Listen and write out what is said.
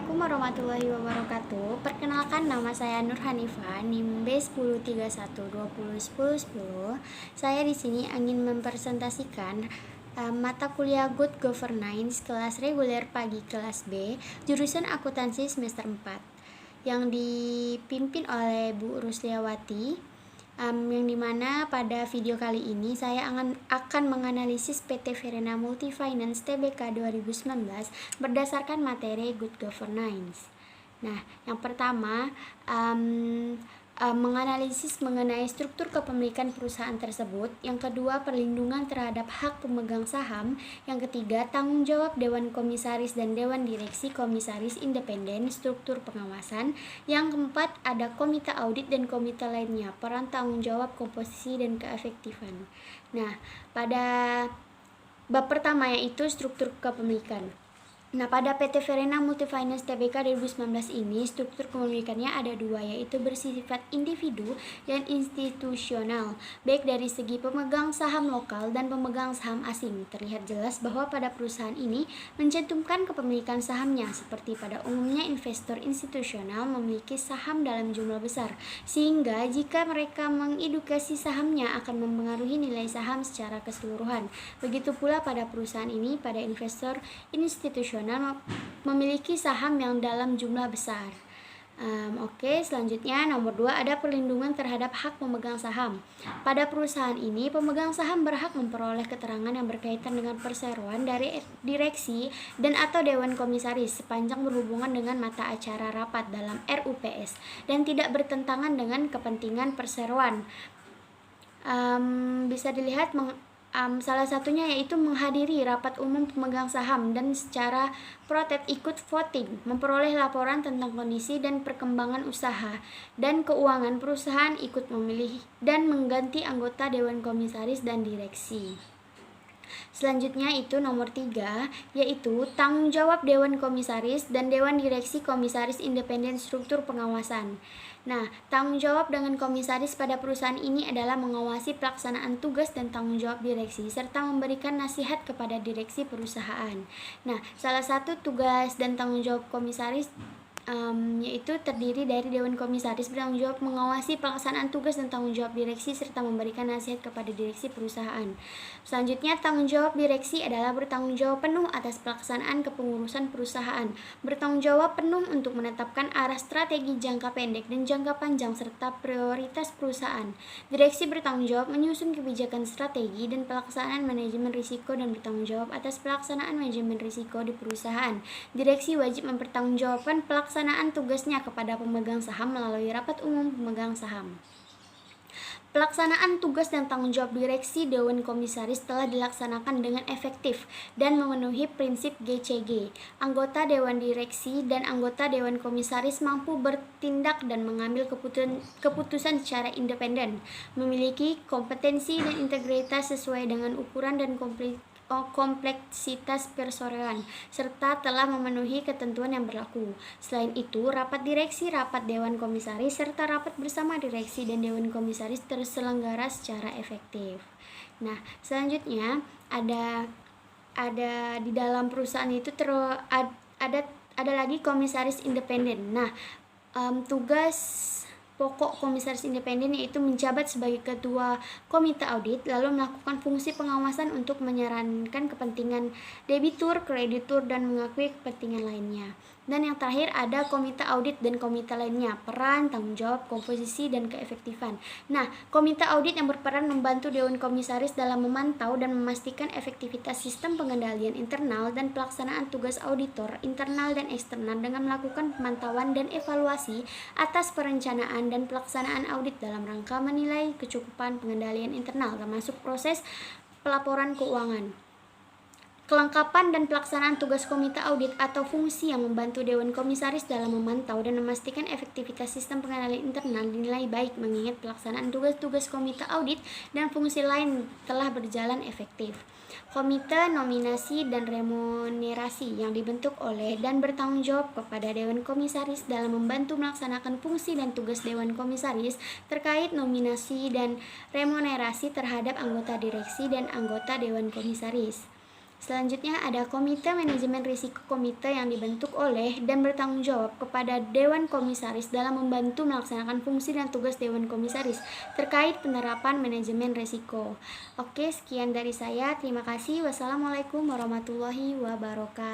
Assalamualaikum warahmatullahi wabarakatuh. Perkenalkan, nama saya Nur Hanifa, NIM B1031201010. Saya di sini ingin mempresentasikan mata kuliah Good Governance kelas reguler pagi kelas B, jurusan akuntansi semester 4 yang dipimpin oleh Bu Rusliawati. Yang dimana pada video kali ini saya akan menganalisis PT Verena Multifinance Tbk 2019 berdasarkan materi Good Governance. Nah, yang pertama menganalisis mengenai struktur kepemilikan perusahaan tersebut. Yang kedua, perlindungan terhadap hak pemegang saham. Yang ketiga, tanggung jawab Dewan Komisaris dan Dewan Direksi Komisaris Independen, struktur pengawasan. Yang keempat, ada komite audit dan komite lainnya, peran tanggung jawab, komposisi, dan keefektifan. Nah, pada bab pertama yaitu struktur kepemilikan. Nah, pada PT Verena Multifinance Tbk 2019 ini struktur kepemilikannya ada dua, yaitu bersifat individu dan institusional, baik dari segi pemegang saham lokal dan pemegang saham asing. Terlihat jelas bahwa pada perusahaan ini mencantumkan kepemilikan sahamnya, seperti pada umumnya investor institusional memiliki saham dalam jumlah besar, sehingga jika mereka mengedukasi sahamnya akan mempengaruhi nilai saham secara keseluruhan. Begitu pula pada perusahaan ini, pada investor institusional memiliki saham yang dalam jumlah besar. Selanjutnya nomor 2 ada perlindungan terhadap hak pemegang saham. Pada perusahaan ini, pemegang saham berhak memperoleh keterangan yang berkaitan dengan perseroan dari direksi dan atau dewan komisaris sepanjang berhubungan dengan mata acara rapat dalam RUPS dan tidak bertentangan dengan kepentingan perseroan. Bisa dilihat salah satunya yaitu menghadiri rapat umum pemegang saham dan secara protek ikut voting, memperoleh laporan tentang kondisi dan perkembangan usaha dan keuangan perusahaan, ikut memilih dan mengganti anggota dewan komisaris dan direksi. Selanjutnya itu nomor 3, yaitu tanggung jawab Dewan Komisaris dan Dewan Direksi Komisaris Independen, struktur pengawasan. Nah, tanggung jawab dengan komisaris pada perusahaan ini adalah mengawasi pelaksanaan tugas dan tanggung jawab direksi serta memberikan nasihat kepada direksi perusahaan. Nah, salah satu tugas dan tanggung jawab komisaris yaitu terdiri dari Dewan Komisaris bertanggung jawab mengawasi pelaksanaan tugas dan tanggung jawab direksi serta memberikan nasihat kepada direksi perusahaan. Selanjutnya, tanggung jawab direksi adalah bertanggung jawab penuh atas pelaksanaan kepengurusan perusahaan, bertanggung jawab penuh untuk menetapkan arah strategi jangka pendek dan jangka panjang serta prioritas perusahaan. Direksi bertanggung jawab menyusun kebijakan strategi dan pelaksanaan manajemen risiko dan bertanggung jawab atas pelaksanaan manajemen risiko di perusahaan. Direksi wajib mempertanggungjawabkan pelaksanaan tugasnya kepada pemegang saham melalui rapat umum pemegang saham. Pelaksanaan tugas dan tanggung jawab direksi Dewan Komisaris telah dilaksanakan dengan efektif dan memenuhi prinsip GCG. Anggota Dewan Direksi dan anggota Dewan Komisaris mampu bertindak dan mengambil keputusan secara independen, memiliki kompetensi dan integritas sesuai dengan ukuran dan kompleksitas persoalan, serta telah memenuhi ketentuan yang berlaku. Selain itu, rapat direksi, rapat Dewan Komisaris, serta rapat bersama direksi dan Dewan Komisaris terselenggara secara efektif. Nah, selanjutnya ada di dalam perusahaan itu ada lagi komisaris independen. Nah, tugas pokok komisaris independen yaitu menjabat sebagai ketua komite audit, lalu melakukan fungsi pengawasan untuk menyarankan kepentingan debitur, kreditur, dan mengakui kepentingan lainnya. Dan yang terakhir ada komite audit dan komite lainnya, peran, tanggung jawab, komposisi, dan keefektifan. Nah, komite audit yang berperan membantu Dewan Komisaris dalam memantau dan memastikan efektivitas sistem pengendalian internal dan pelaksanaan tugas auditor internal dan eksternal dengan melakukan pemantauan dan evaluasi atas perencanaan dan pelaksanaan audit dalam rangka menilai kecukupan pengendalian internal termasuk proses pelaporan keuangan. Kelengkapan dan pelaksanaan tugas komite audit atau fungsi yang membantu Dewan Komisaris dalam memantau dan memastikan efektivitas sistem pengendalian internal dinilai baik mengingat pelaksanaan tugas-tugas komite audit dan fungsi lain telah berjalan efektif. Komite Nominasi dan Remunerasi yang dibentuk oleh dan bertanggung jawab kepada Dewan Komisaris dalam membantu melaksanakan fungsi dan tugas Dewan Komisaris terkait nominasi dan remunerasi terhadap anggota direksi dan anggota Dewan Komisaris. Selanjutnya ada Komite Manajemen Risiko, komite yang dibentuk oleh dan bertanggung jawab kepada Dewan Komisaris dalam membantu melaksanakan fungsi dan tugas Dewan Komisaris terkait penerapan manajemen risiko. Oke, sekian dari saya. Terima kasih. Wassalamualaikum warahmatullahi wabarakatuh.